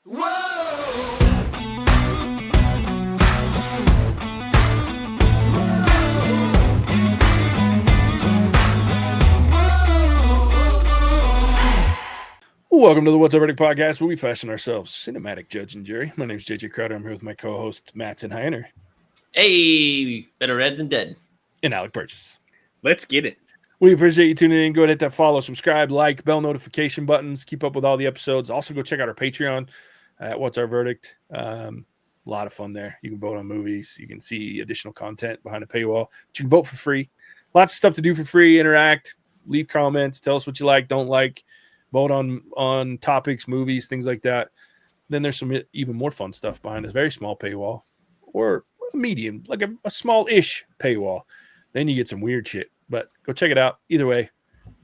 Welcome to the What's Up Verdict podcast, where we fashion ourselves cinematic judge and jury. My name is JJ Crowder. I'm here with my co-host Mattson Heiner. Hey, better red than dead. And Alec Burgess. Let's get it. We appreciate you tuning in. Go ahead and hit that follow, subscribe, like, bell notification buttons. Keep up with all the episodes. Also, go check out our Patreon at What's Our Verdict. A lot of fun there. You can vote on movies. You can see additional content behind a paywall. But you can vote for free. Lots of stuff to do for free. Interact, leave comments, tell us what you like, don't like. Vote on topics, movies, things like that. Then there's some even more fun stuff behind this very small paywall, or a medium, like a small-ish paywall. Then you get some weird shit. But go check it out. Either way.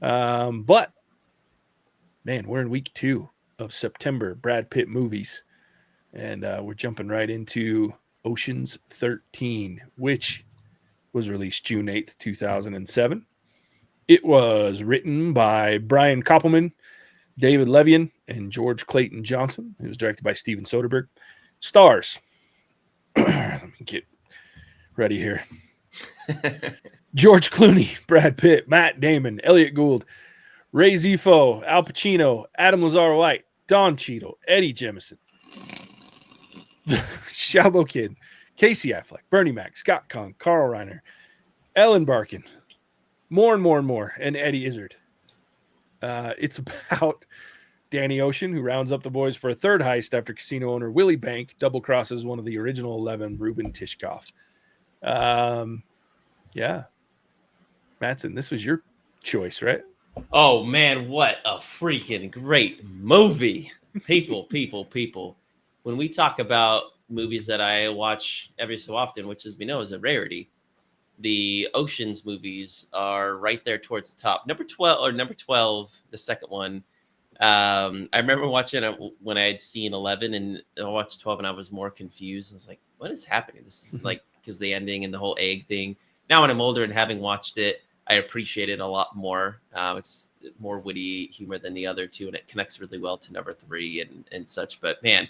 But, man, we're in week 2 of September Brad Pitt movies. And we're jumping right into Ocean's 13, which was released June 8th, 2007. It was written by Brian Koppelman, David Levian, and George Clayton Johnson. It was directed by Steven Soderbergh. Stars. Let me get ready here. George Clooney, Brad Pitt, Matt Damon, Elliot Gould, Ray Zifo, Al Pacino, Adam Lazar-White, Don Cheadle, Eddie Jemison, Shabo Kid, Casey Affleck, Bernie Mac, Scott Conn, Carl Reiner, Ellen Barkin, more and more, and Eddie Izzard. It's about Danny Ocean, who rounds up the boys for a third heist after casino owner Willie Bank double crosses one of the original 11, Ruben Tishkoff. Yeah. Mattson, this was your choice, right? Oh, man, what a freaking great movie. People. When we talk about movies that I watch every so often, which, as we know, is a rarity, the Ocean's movies are right there towards the top. Number 12, the second one. I remember watching it when I had seen 11, and I watched 12, and I was more confused. I was like, what is happening? This is like, because the ending and the whole egg thing. Now, when I'm older and having watched it, I appreciate it a lot more. It's more witty humor than the other two, and it connects really well to number 3 and such. But, man,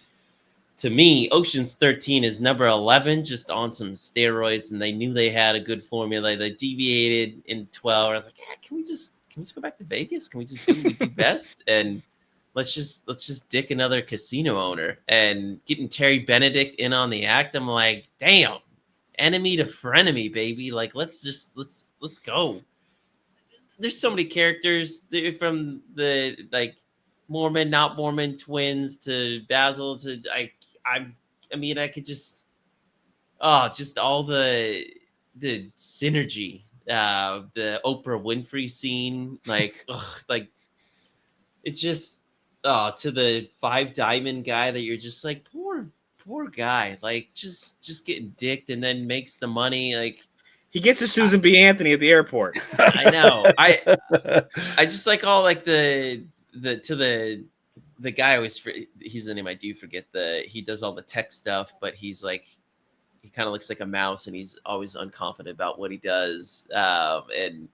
to me, Ocean's 13 is number 11, just on some steroids, and they knew they had a good formula. They deviated in 12. I was like, yeah, can we just go back to Vegas? Can we just do what we do best? And let's just dick another casino owner. And getting Terry Benedict in on the act, I'm like, damn, enemy to frenemy, baby. Like, let's go. There's so many characters from the like Mormon, not Mormon twins to Basil to I mean, I could just all the synergy, the Oprah Winfrey scene, like it's just to the Five Diamond guy that you're just like, poor guy, like just getting dicked and then makes the money. Like, he gets to Susan B. Anthony at the airport. I know. I just like all like the guy always, he's the name I do forget. He does all the tech stuff, but he's like, he kind of looks like a mouse, and he's always unconfident about what he does. And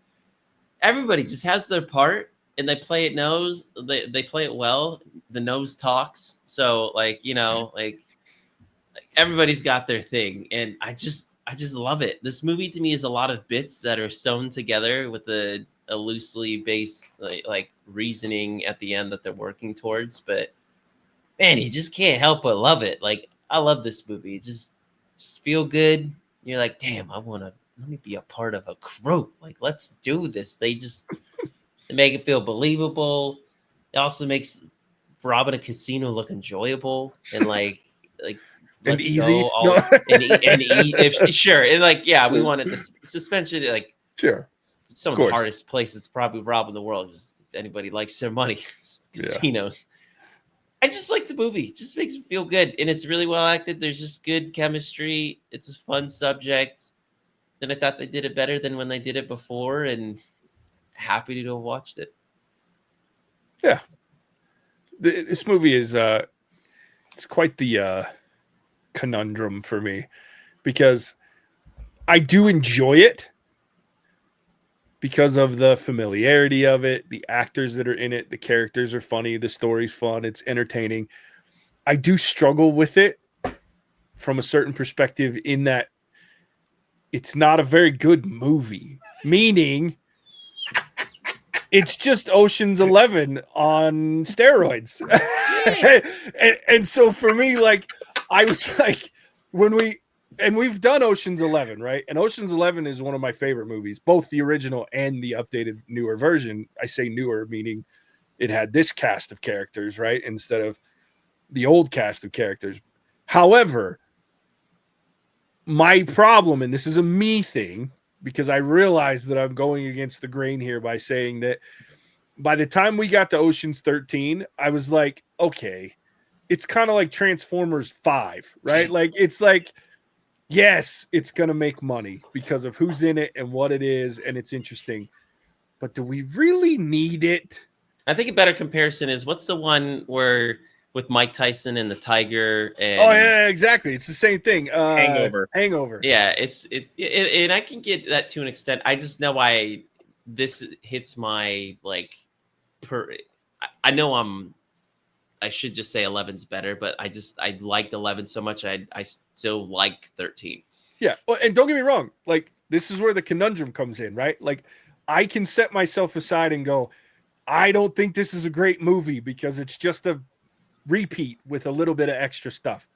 everybody just has their part, and they play it they play it well. The nose talks, so like, you know, like everybody's got their thing, and I just love it. This movie to me is a lot of bits that are sewn together with a loosely based like reasoning at the end that they're working towards. But man, you just can't help but love it. Like, I love this movie. Just feel good. You're like, damn, let me be a part of a crew. Like, let's do this. They make it feel believable. It also makes robbing a casino look enjoyable and like and easy. Sure. And like, yeah, we wanted the suspension, like, sure. Some of the hardest places to probably rob in the world, because anybody likes their money. Casinos. I just like the movie. It just makes me feel good. And it's really well acted. There's just good chemistry. It's a fun subject. And I thought they did it better than when they did it before, and happy to have watched it. Yeah. This movie is it's quite the conundrum for me, because I do enjoy it because of the familiarity of it, the actors that are in it, the characters are funny, the story's fun, it's entertaining. I do struggle with it from a certain perspective in that it's not a very good movie, meaning it's just Ocean's 11 on steroids. and so for me, like, I was like, we've done Ocean's 11, right? And Ocean's 11 is one of my favorite movies, both the original and the updated newer version. I say newer, meaning it had this cast of characters, right? Instead of the old cast of characters. However, my problem, and this is a me thing, because I realize that I'm going against the grain here by saying that by the time we got to Ocean's 13, I was like, okay, it's kind of like Transformers 5, right? Like, it's like, yes, it's going to make money because of who's in it and what it is, and it's interesting. But do we really need it? I think a better comparison is what's the one where with Mike Tyson and the tiger? And Oh yeah, exactly. It's the same thing. Hangover. Yeah, and I can get that to an extent. I just know why this hits my like. I know I should just say 11's better, but I liked 11 so much. I still like 13. Yeah, well, and don't get me wrong. Like, this is where the conundrum comes in, right? Like, I can set myself aside and go, I don't think this is a great movie because it's just a repeat with a little bit of extra stuff,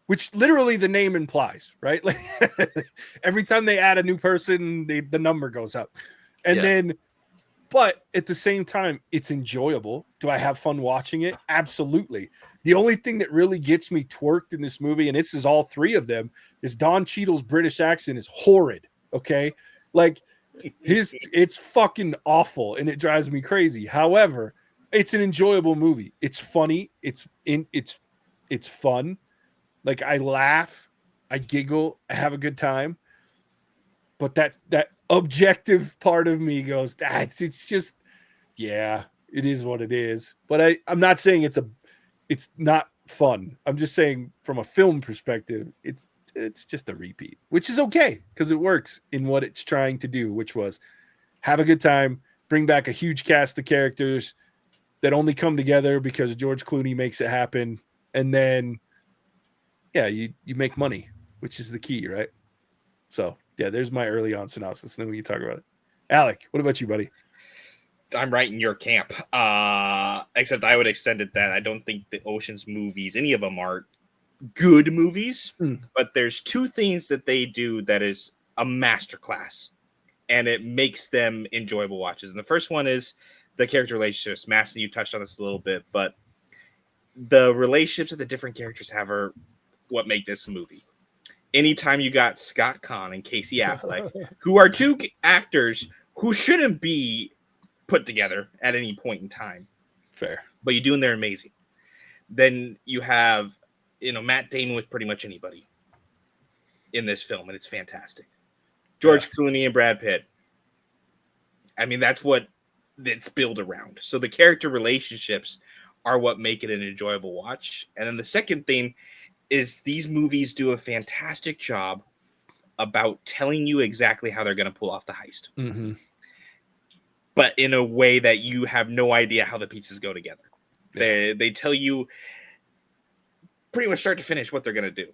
which literally the name implies, right? Like, every time they add a new person, the number goes up. And then, but at the same time, it's enjoyable. Do I have fun watching it? Absolutely. The only thing that really gets me twerked in this movie, and this is all three of them, is Don Cheadle's British accent is horrid. Okay. Like, it's fucking awful and it drives me crazy. However, it's an enjoyable movie. It's funny. It's fun. Like, I laugh, I giggle, I have a good time. But that objective part of me goes, it's just, yeah, it is what it is. But I'm not saying it's not fun. I'm just saying from a film perspective, it's just a repeat, which is okay because it works in what it's trying to do, which was have a good time, bring back a huge cast of characters that only come together because George Clooney makes it happen. And then, yeah, you make money, which is the key, right? So, yeah, there's my early on synopsis. Then we can talk about it. Alec, what about you, buddy? I'm right in your camp. Except I would extend it that I don't think the Ocean's movies, any of them, are good movies. But there's two things that they do that is a masterclass, and it makes them enjoyable watches. And the first one is the character relationships. Maston, you touched on this a little bit, but the relationships that the different characters have are what make this movie. Anytime you got Scott Conn and Casey Affleck, who are two actors who shouldn't be put together at any point in time. Fair. But you do, and they're amazing. Then you have, Matt Damon with pretty much anybody in this film, and it's fantastic. George Clooney and Brad Pitt. I mean, that's what it's built around. So the character relationships are what make it an enjoyable watch. And then the second thing is these movies do a fantastic job about telling you exactly how they're going to pull off the heist. Mm-hmm. But in a way that you have no idea how the pieces go together. Yeah. They tell you pretty much start to finish what they're going to do.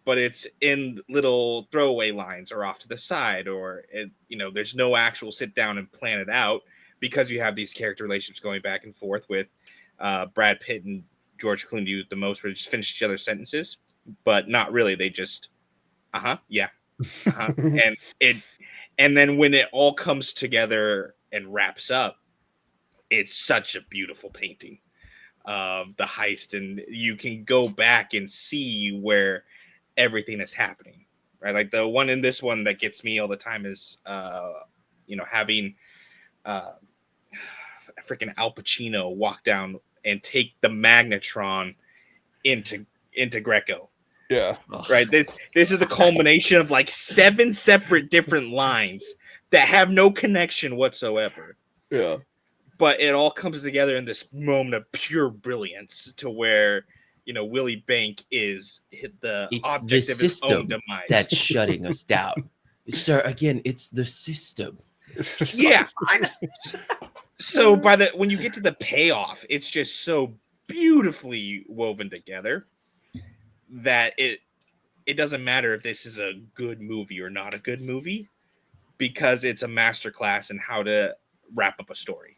But it's in little throwaway lines or off to the side, or, there's no actual sit down and plan it out because you have these character relationships going back and forth with Brad Pitt and George Clooney do the most, where they just finish each other's sentences, but not really. They just, yeah. And then when it all comes together and wraps up, it's such a beautiful painting of the heist. And you can go back and see where everything is happening, right? Like the one in this one that gets me all the time is, having freaking Al Pacino walk down and take the magnetron into Greco. Yeah. Right. This is the culmination of like 7 separate different lines that have no connection whatsoever. Yeah. But it all comes together in this moment of pure brilliance to where, Willie Bank is the object of his own demise. That's shutting us down. Sir, again, it's the system. Yeah. So when you get to the payoff, it's just so beautifully woven together that it doesn't matter if this is a good movie or not a good movie, because it's a masterclass in how to wrap up a story.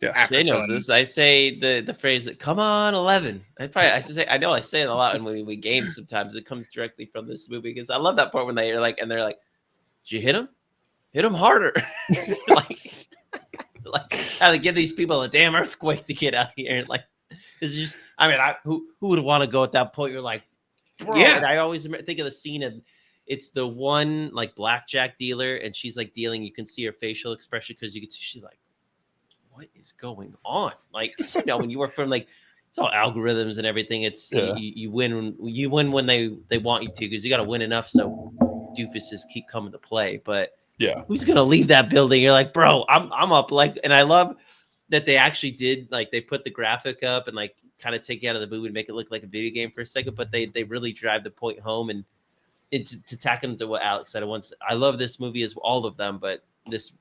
Yeah. After Jay knows telling, this. I say the phrase that "Come on, 11." I say it a lot when we game. Sometimes it comes directly from this movie because I love that part when they're like, "Did you hit him? Hit him harder!" like, like how they give these people a damn earthquake to get out here. Like, it's just, I mean, who would want to go at that point? You're like, bro. Yeah. And I always think of the scene of it's the one like blackjack dealer, and she's like dealing. You can see her facial expression because you can see she's like, what is going on? Like, when you work from like, it's all algorithms and everything. It's you win when they want you to, because you got to win enough so doofuses keep coming to play. But Yeah. who's gonna leave that building? You're like, bro, I'm up. Like, and I love that they actually did, like, they put the graphic up and like kind of take you out of the movie and make it look like a video game for a second, but they really drive the point home. And to tack into what Alex said once, I love this movie as all of them, but this,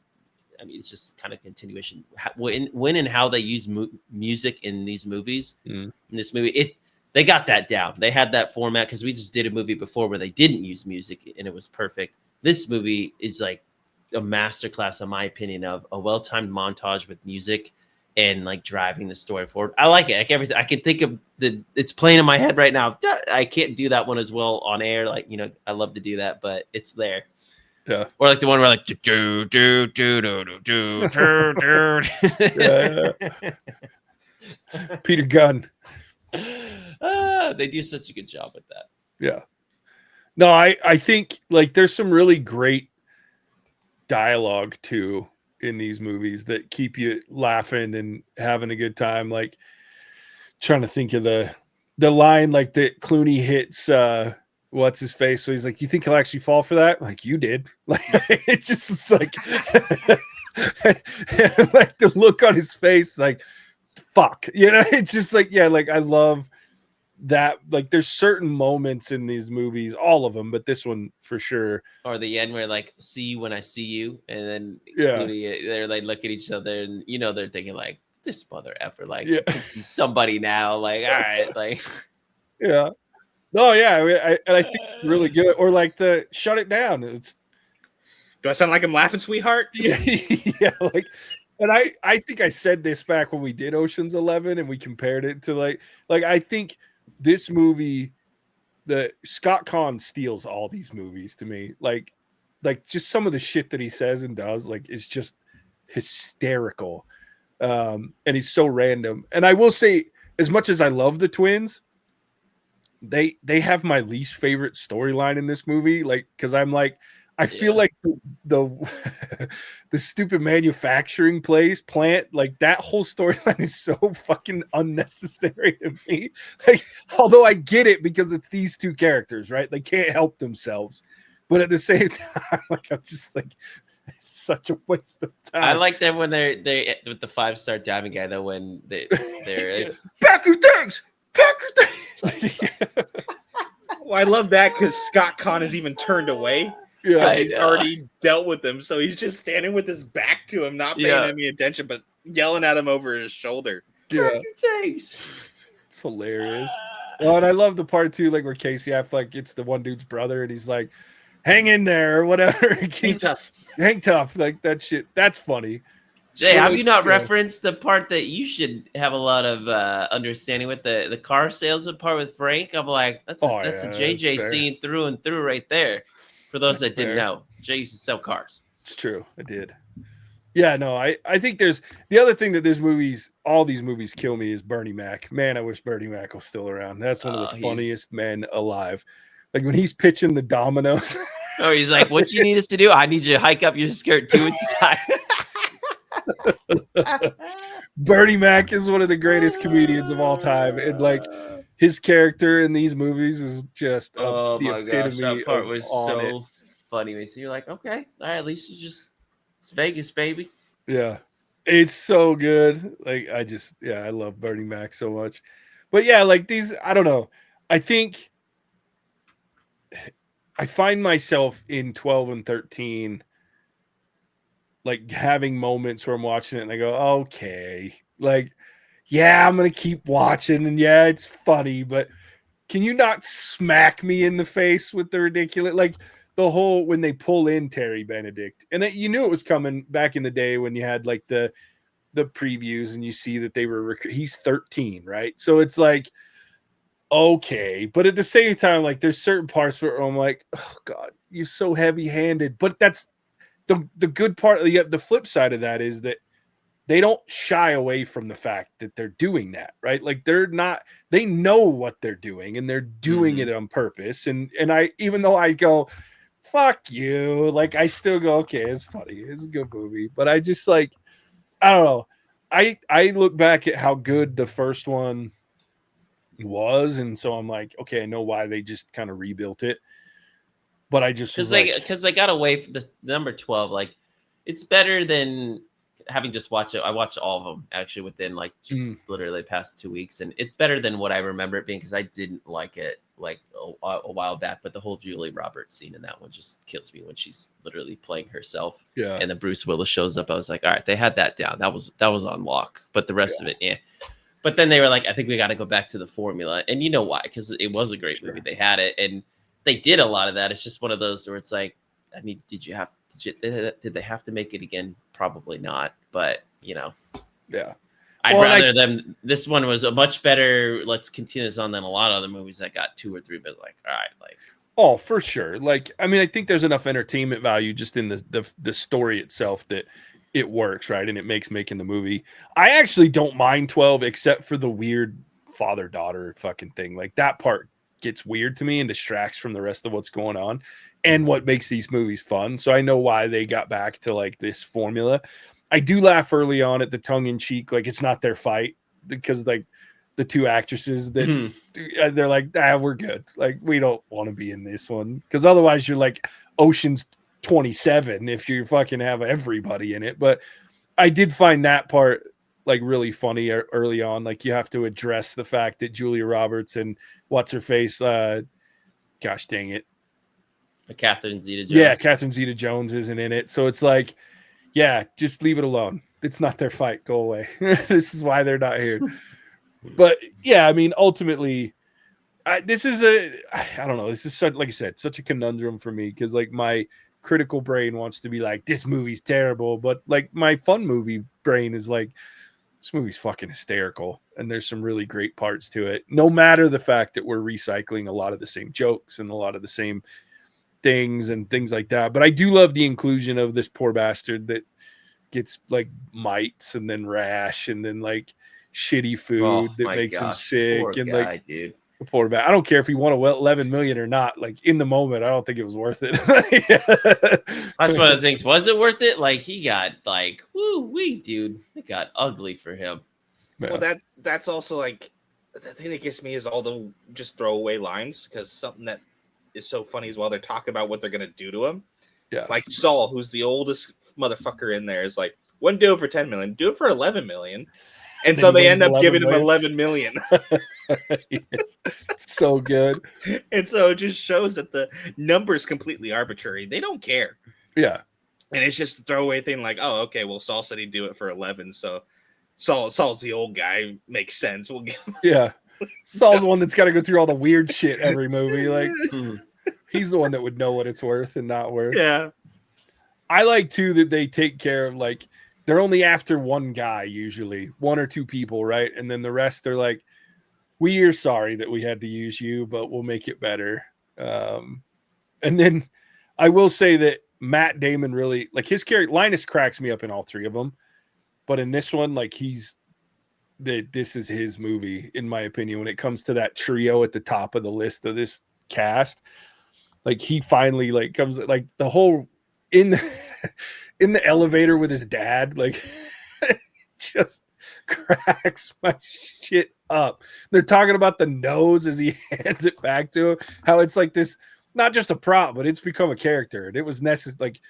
I mean, it's just kind of continuation. When and how they use music in these movies. In this movie, they got that down. They had that format because we just did a movie before where they didn't use music and it was perfect. This movie is like a masterclass, in my opinion, of a well-timed montage with music and like driving the story forward. I like it. Like everything, I can think of it's playing in my head right now. I can't do that one as well on air. Like, I love to do that, but it's there. Yeah. Or like the one where like do do do do do do do. Peter Gunn. They do such a good job with that. Yeah. No, I think like there's some really great dialogue too in these movies that keep you laughing and having a good time. Like, trying to think of the line like that Clooney hits what's his face, so he's like, you think he'll actually fall for that? Like, you did. Like, it just was like like the look on his face, like, fuck, it's just like, yeah, like I love that. Like, there's certain moments in these movies, all of them, but this one for sure. Or the end where like, see you when I see you, and then Yeah, they're like, look at each other, and they're thinking like, this mother effer, like, yeah, thinks he's somebody now, like, all right, like, yeah. Oh yeah, I think it's really good. Or like the shut it down. It's, do I sound like I'm laughing, sweetheart? yeah, yeah. Like, and I think I said this back when we did Ocean's 11 and we compared it to like I think this movie, the Scott Conn steals all these movies to me. Like just some of the shit that he says and does, like, is just hysterical. And he's so random. And I will say, as much as I love the twins, they have my least favorite storyline in this movie. Like, because I'm like, I feel like the the stupid manufacturing plant, like that whole storyline is so fucking unnecessary to me. Like, although I get it because it's these two characters, right? They can't help themselves, but at the same time, like, I'm just like, it's such a waste of time. I like them when they're with the 5-star diamond guy though, when they're like, pack your things. Well, I love that because Scott Conn is even turned away. Yeah, he's already dealt with him, so he's just standing with his back to him, not paying any attention, but yelling at him over his shoulder. Yeah, thanks. It's hilarious. Well, and I love the part too, like where Casey Affleck gets the one dude's brother, and he's like, "Hang in there" or whatever. Hang tough, like that shit. That's funny. Jay, have you not referenced the part that you should have a lot of understanding with, the car salesman part with Frank? I'm like, that's a JJ scene through and through right there. For those that didn't know, Jay used to sell cars. It's true. I did. Yeah, no, I think there's the other thing that all these movies kill me is Bernie Mac. Man, I wish Bernie Mac was still around. That's one of the funniest men alive. Like when he's pitching the dominoes. Oh, he's like, what you need us to do? I need you to hike up your skirt 2 inches high. Bernie Mac is one of the greatest comedians of all time. And like his character in these movies is just oh the my gosh, that part was so it. funny. So you're like, okay, all right, at least it's Vegas, baby. Yeah, it's so good. Like I love Bernie Mac so much. But yeah, like these, I don't know. I think I find myself in 12 and 13 like having moments where I'm watching it and I go, okay, like, yeah, I'm gonna keep watching, and yeah, it's funny, but can you not smack me in the face with the ridiculous, like the whole when they pull in Terry Benedict, and you knew it was coming back in the day when you had like the previews and you see that they were he's 13, right? So it's like okay, but at the same time, like there's certain parts where I'm like, oh god, you're so heavy-handed. But that's the good part. The flip side of that is that they don't shy away from the fact that they're doing that, right? Like they know what they're doing and they're doing it on purpose. And I, even though I go, fuck you, like I still go, okay, it's funny, it's a good movie. But I just like, I don't know. I look back at how good the first one was, and so I'm like, okay, I know why they just kind of rebuilt it. But I just because they got away from the number 12. Like, it's better than having just watched it. I watched all of them actually within like just literally the past 2 weeks, and it's better than what I remember it being because I didn't like it like a while back. But the whole Julie Roberts scene in that one just kills me when she's literally playing herself. Yeah. And then Bruce Willis shows up. I was like, all right, they had that down. That was on lock. But the rest of it, yeah. But then they were like, I think we got to go back to the formula. And you know why? Because it was a great movie. They had it, and they did a lot of that. It's just one of those where it's like, I mean, did they have to make it again? Probably not. But, you know. Yeah. I'd rather them. This one was a much better, let's continue this on than a lot of other movies that got 2 or 3, but like, all right. Like, oh, for sure. Like, I mean, I think there's enough entertainment value just in the story itself that it works, right? And it makes making the movie. I actually don't mind 12 except for the weird father-daughter fucking thing. Like that part gets weird to me and distracts from the rest of what's going on and what makes these movies fun. So I know why they got back to like this formula. I do laugh early on at the tongue-in-cheek, like it's not their fight, because like the two actresses that they're like, we're good. Like we don't want to be in this one because otherwise you're like Ocean's 27 if you fucking have everybody in it. But I did find that part like really funny early on. Like you have to address the fact that Julia Roberts and what's her face, gosh dang it, Catherine Zeta-Jones. Yeah, Catherine Zeta-Jones isn't in it, so it's like, yeah, just leave it alone. It's not their fight. Go away. This is why they're not here. But yeah, I mean, ultimately, this is I don't know. This is such, like I said, such a conundrum for me because like my critical brain wants to be like, this movie's terrible, but like my fun movie brain is like, this movie's fucking hysterical, and there's some really great parts to it. No matter the fact that we're recycling a lot of the same jokes and a lot of the same things and things like that. But I do love the inclusion of this poor bastard that gets like mites and then rash and then like shitty food that makes him sick. Poor and guy, like dude. Poor bad. I don't care if he won 11 million or not. Like in the moment, I don't think it was worth it. That's one of the things. Was it worth it? Like he got like, woo-wee, dude. It got ugly for him. Yeah. Well, that's also like the thing that gets me is all the just throwaway lines, because something that is so funny is while they're talking about what they're gonna do to him. Yeah. Like Saul, who's the oldest motherfucker in there, is like, wouldn't do it for 10 million, do it for 11 million. And so they end up giving him 11 million. It's so good. And so it just shows that the number is completely arbitrary. They don't care. Yeah. And it's just a throwaway thing like, oh, okay, well, Saul said he'd do it for 11. So Saul's the old guy. Makes sense. We'll give him. Yeah. Saul's the one that's got to go through all the weird shit every movie. Like, he's the one that would know what it's worth and not worth. Yeah. I like, too, that they take care of, like, they're only after one guy, usually, one or two people, right? And then the rest, they're like, we are sorry that we had to use you, but we'll make it better. And then I will say that Matt Damon really, like his character, Linus cracks me up in all three of them. But in this one, like this is his movie, in my opinion, when it comes to that trio at the top of the list of this cast. Like he finally like comes, like the whole in the elevator with his dad, like just cracks my shit up. They're talking about the nose as he hands it back to him, how it's like this, not just a prop, but it's become a character. And it was necessary, like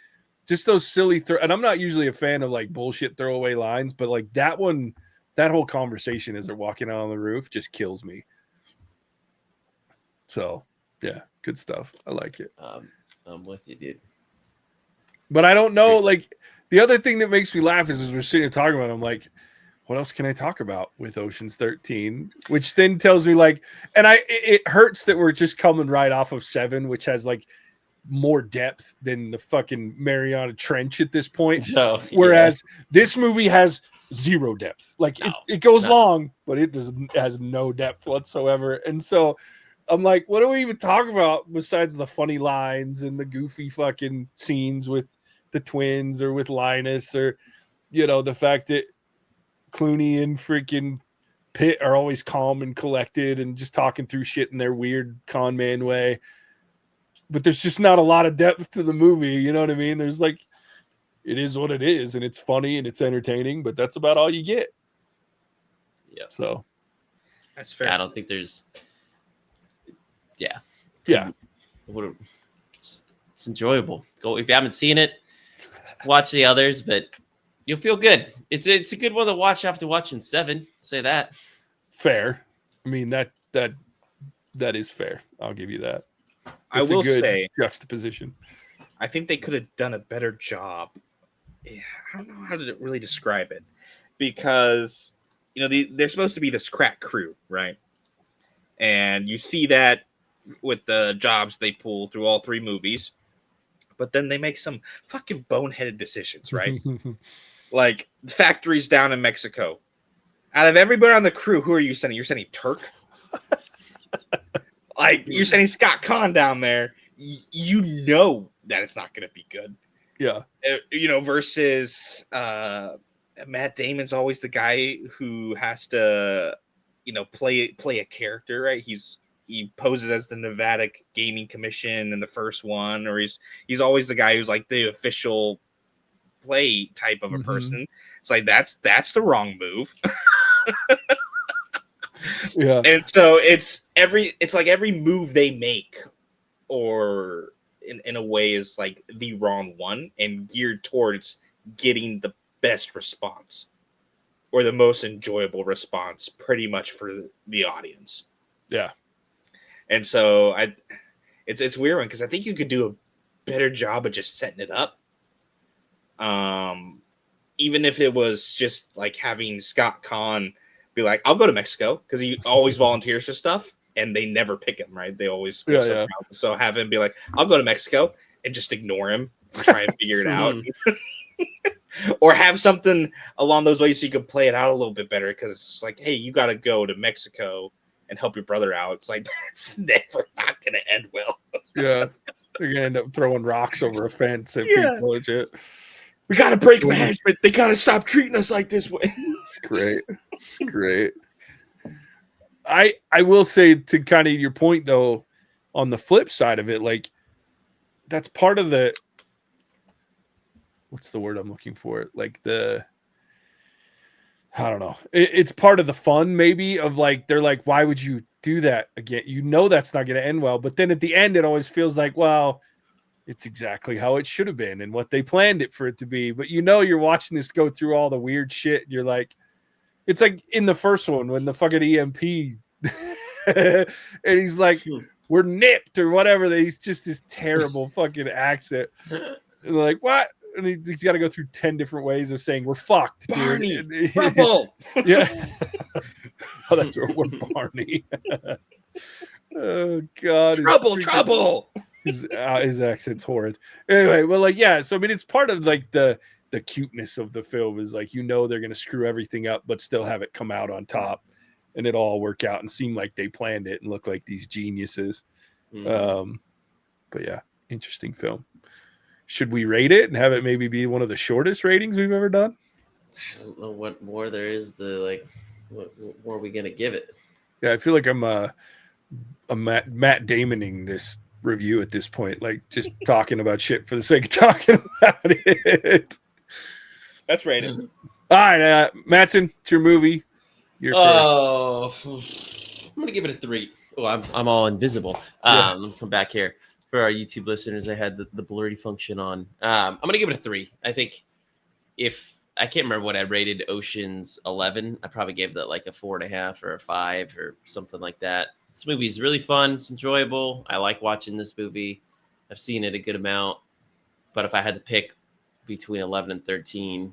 just those silly and I'm not usually a fan of like bullshit throwaway lines, but like that one, that whole conversation as they're walking out on the roof just kills me. So yeah, good stuff. I like it. I'm with you, dude. But I don't know, like the other thing that makes me laugh is as we're sitting here talking about it, I'm like, what else can I talk about with Ocean's 13? Which then tells me like, and it hurts that we're just coming right off of 7, which has like more depth than the fucking Mariana Trench at this point. So, Whereas this movie has zero depth. Like it goes long, but it has no depth whatsoever. And so I'm like, what do we even talk about besides the funny lines and the goofy fucking scenes with the twins or with Linus, or, you know, the fact that Clooney and freaking Pitt are always calm and collected and just talking through shit in their weird con man way. But there's just not a lot of depth to the movie. You know what I mean? There's like, it is what it is, and it's funny and it's entertaining, but that's about all you get. Yeah. So that's fair. Yeah, I don't think there's. Yeah. It's enjoyable. Go if you haven't seen it, watch the others, but you'll feel good. It's a good one to watch after watching 7. Say that. Fair. I mean that is fair. I'll give you that. I will say juxtaposition. I think they could have done a better job. I don't know how to really describe it, because you know they're supposed to be this crack crew, right? And you see that with the jobs they pull through all 3 movies, but then they make some fucking boneheaded decisions, right? Like the factories down in Mexico. Out of everybody on the crew, who are you sending? You're sending Turk. Like you're sending Scott Conn down there. You know that it's not going to be good. Yeah. You know, versus Matt Damon's always the guy who has to, you know, play a character, right? He poses as the Nevada Gaming Commission in the first one, or he's always the guy who's like the official play type of a person. It's like that's the wrong move. Yeah. And so it's like every move they make, or in a way, is like the wrong one and geared towards getting the best response or the most enjoyable response pretty much for the audience. Yeah. And so it's weird one, because I think you could do a better job of just setting it up. Even if it was just like having Scott Conn be like, I'll go to Mexico, because he always volunteers for stuff and they never pick him, right? They always go somewhere else. So have him be like, I'll go to Mexico, and just ignore him and try and figure it out. Or have something along those ways so you could play it out a little bit better, because it's like, hey, you got to go to Mexico and help your brother out. It's like, that's never not going to end well. Yeah. They're going to end up throwing rocks over a fence at people and shit. We got to break management. They got to stop treating us like this way. It's great. It's great. I will say, to kind of your point, though, on the flip side of it, like, that's part of the, what's the word I'm looking for? Like I don't know. It's part of the fun, maybe, of like, they're like, why would you do that again? You know that's not going to end well. But then at the end, it always feels like, well, it's exactly how it should have been and what they planned it for it to be. But you know, you're watching this go through all the weird shit. And you're like, it's like in the first one when the fucking EMP and he's like, we're nipped or whatever. He's just this terrible fucking accent. And they're like, what? And he's got to go through 10 different ways of saying we're fucked, Barney, dude. trouble. Yeah. Oh, that's where we're Barney. Oh God. Trouble. His accent's horrid. Anyway, well, like, yeah. So I mean, it's part of like the cuteness of the film is like, you know, they're gonna screw everything up, but still have it come out on top, and it all work out and seem like they planned it and look like these geniuses. But yeah, interesting film. Should we rate it and have it maybe be one of the shortest ratings we've ever done? I don't know what more there is to like. What more are we gonna give it? Yeah, I feel like I'm a Matt Damoning this review at this point, like just talking about shit for the sake of talking about it. That's rated. All right, Mattson, it's your movie. You're first. I'm gonna give it a 3. Oh, I'm all invisible. From back here for our YouTube listeners, I had the blurry function on. I'm gonna give it a 3. I think if I can't remember what I rated Ocean's 11, I probably gave that like a 4.5 or a 5 or something like that. This movie is really fun. It's enjoyable. I like watching this movie. I've seen it a good amount. But if I had to pick between 11 and 13,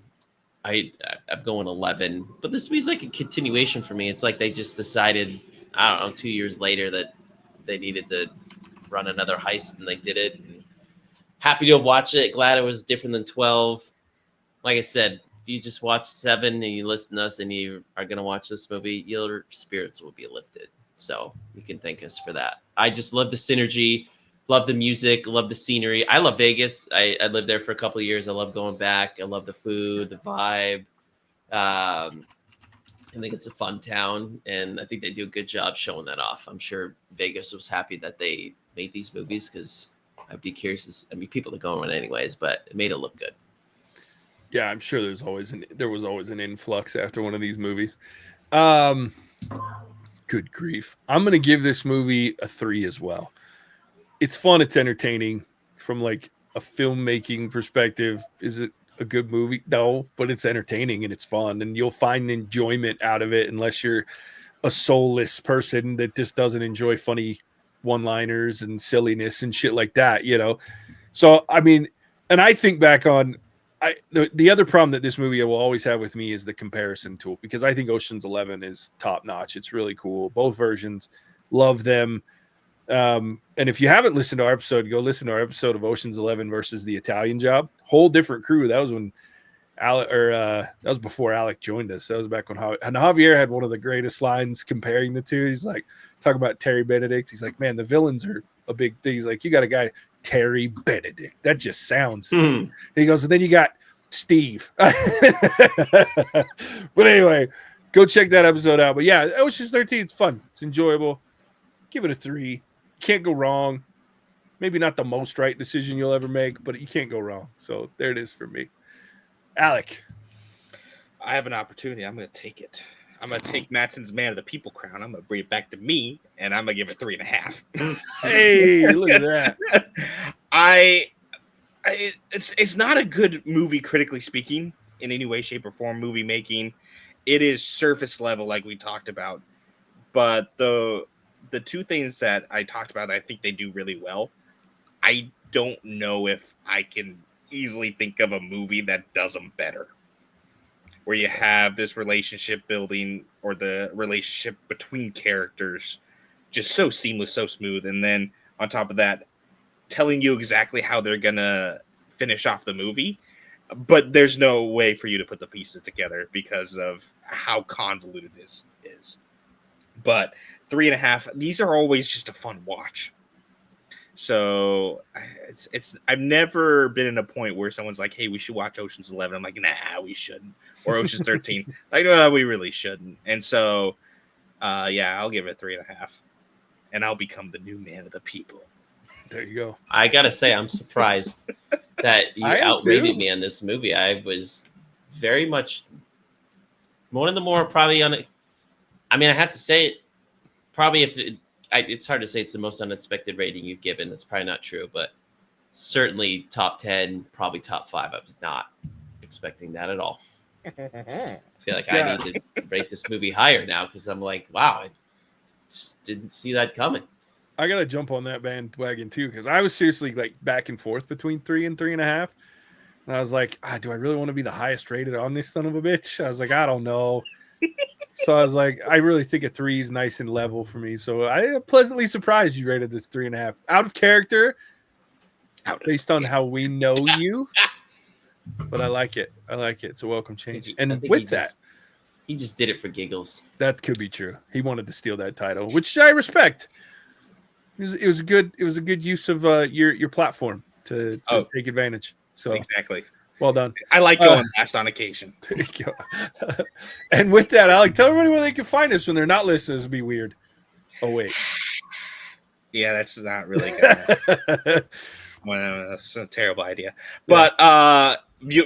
I'm going 11, but this movie's like a continuation for me. It's like they just decided, I don't know, 2 years later that they needed to run another heist, and they did it. And happy to have watched it. Glad it was different than 12. Like I said, if you just watch 7 and you listen to us and you are going to watch this movie, your spirits will be lifted. So you can thank us for that. I just love the synergy, love the music, love the scenery. I love Vegas. I lived there for a couple of years. I love going back. I love the food, the vibe. I think it's a fun town, and I think they do a good job showing that off. I'm sure Vegas was happy that they made these movies, because I'd be curious. People are going anyways, but it made it look good. Yeah, I'm sure there was always an influx after one of these movies. Good grief. I'm going to give this movie a 3 as well. It's fun. It's entertaining from like a filmmaking perspective. Is it a good movie? No, but it's entertaining and it's fun, and you'll find enjoyment out of it unless you're a soulless person that just doesn't enjoy funny one-liners and silliness and shit like that, you know? So, I mean, and I think back on the other problem that this movie will always have with me is the comparison tool, because I think Ocean's 11 is top notch. It's really cool. Both versions, love them. And if you haven't listened to our episode, go listen to our episode of Ocean's 11 versus The Italian Job. Whole different crew. That was when that was before Alec joined us. That was back when Javier had one of the greatest lines comparing the two. He's like, talking about Terry Benedict. He's like, man, the villains are a big thing. He's like, you got a guy, Terry Benedict. That just sounds. And he goes, and then you got Steve. But anyway, go check that episode out. But yeah, Ocean's 13, it's fun. It's enjoyable. Give it a 3. Can't go wrong. Maybe not the most right decision you'll ever make, but you can't go wrong. So there it is for me. Alec. I have an opportunity. I'm going to take it. I'm going to take Mattson's Man of the People crown. I'm going to bring it back to me, and I'm going to give it 3.5. Hey, look at that. It's not a good movie, critically speaking, in any way, shape, or form. Movie making, it is surface level, like we talked about. But the two things that I talked about, I think they do really well. I don't know if I can easily think of a movie that does them better, where you have this relationship building or the relationship between characters just so seamless, so smooth. And then on top of that, telling you exactly how they're going to finish off the movie, but there's no way for you to put the pieces together because of how convoluted this is. But 3.5, these are always just a fun watch. So I've never been in a point where someone's like, hey, we should watch Ocean's 11. I'm like, nah, we shouldn't. Or Ocean's 13. Like, no, we really shouldn't. And so, yeah, I'll give it 3.5. And I'll become the new man of the people. There you go. I got to say, I'm surprised that you outrated me on this movie. I was very much one of the more probably I mean, I have to say it. Probably it's hard to say it's the most unexpected rating you've given. That's probably not true, but certainly top 10, probably top 5. I was not expecting that at all. I feel like I need to rate this movie higher now, because I'm like, wow, I just didn't see that coming. I got to jump on that bandwagon too, because I was seriously like back and forth between 3 and 3.5. And I was like, do I really want to be the highest rated on this son of a bitch? I was like, I don't know. So I was like, I really think a 3 is nice and level for me. So I am pleasantly surprised you rated this 3.5. Out of character, based on how we know you. But I like it. I like it. It's a welcome change. And with that, he just did it for giggles. That could be true. He wanted to steal that title, which I respect. It was a good use of your platform to take advantage. So exactly. Well done. I like going last on occasion. There you go. And with that, Alec, tell everybody where they can find us when they're not listeners. It'd be weird. Oh wait. Yeah, that's not really good. Well, that's a terrible idea. But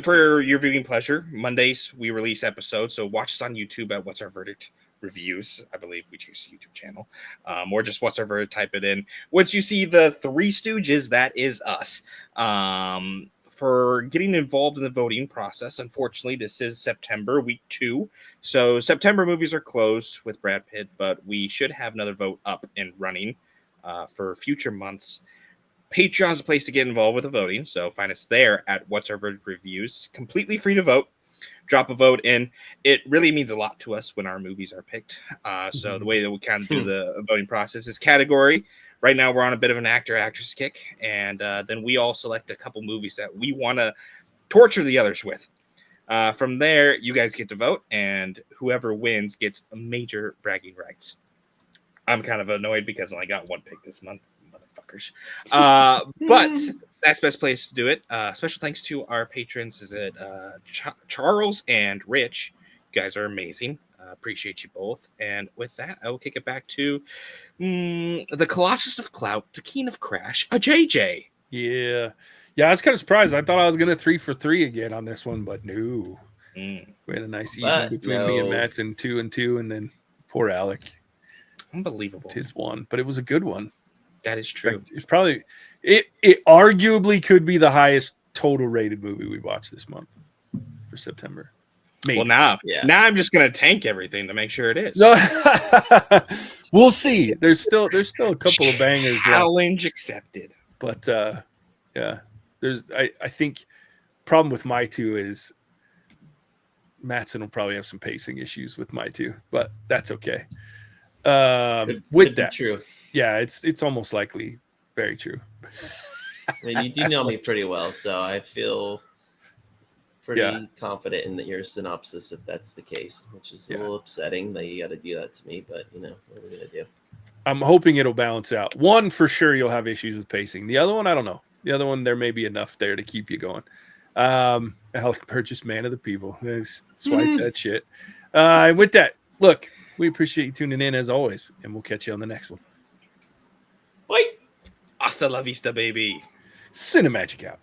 for your viewing pleasure, Mondays we release episodes. So watch us on YouTube at What's Our Verdict Reviews. I believe we choose the YouTube channel. Or just What's Our Verdict, type it in. Once you see the Three Stooges, that is us. For getting involved in the voting process, unfortunately, this is September, week 2. So September movies are closed with Brad Pitt, but we should have another vote up and running for future months. Patreon is a place to get involved with the voting, so find us there at What's Our Verdict Reviews. Completely free to vote. drop a vote in. It really means a lot to us when our movies are picked. So the way that we kind of do the voting process is category. Right now, we're on a bit of an actor-actress kick, and then we all select a couple movies that we want to torture the others with. From there, you guys get to vote, and whoever wins gets major bragging rights. I'm kind of annoyed because I only got one pick this month, motherfuckers. But that's the best place to do it. Special thanks to our patrons. Is it Charles and Rich? You guys are amazing. Appreciate you both. And with that, I will kick it back to the Colossus of Clout, the King of Crash, a JJ. Yeah. I was kind of surprised. I thought I was going to 3 for 3 again on this one, but no. We had a nice evening between me and Matt's and 2 and 2, and then poor Alec. Unbelievable. His one, but it was a good one. That is true. It's probably it arguably could be the highest total rated movie we watched this month for September. Maybe. Well, now I'm just gonna tank everything to make sure it is. No, we'll see. There's still a couple of bangers. Challenge accepted. But yeah, I think problem with my 2 is Mattson will probably have some pacing issues with my 2, but that's okay. With that, true. Yeah, it's almost likely very true. I mean, you do know me pretty well, so I feel pretty confident in your synopsis if that's the case, which is a little upsetting that you got to do that to me, but what are we gonna do? I'm hoping it'll balance out. One, for sure, you'll have issues with pacing. The other one, I don't know. The other one, there may be enough there to keep you going. Alec Burgess, man of the people. Swipe that shit. And with that, look, we appreciate you tuning in as always, and we'll catch you on the next one. Wait. Hasta la vista, baby. Cinemagic out.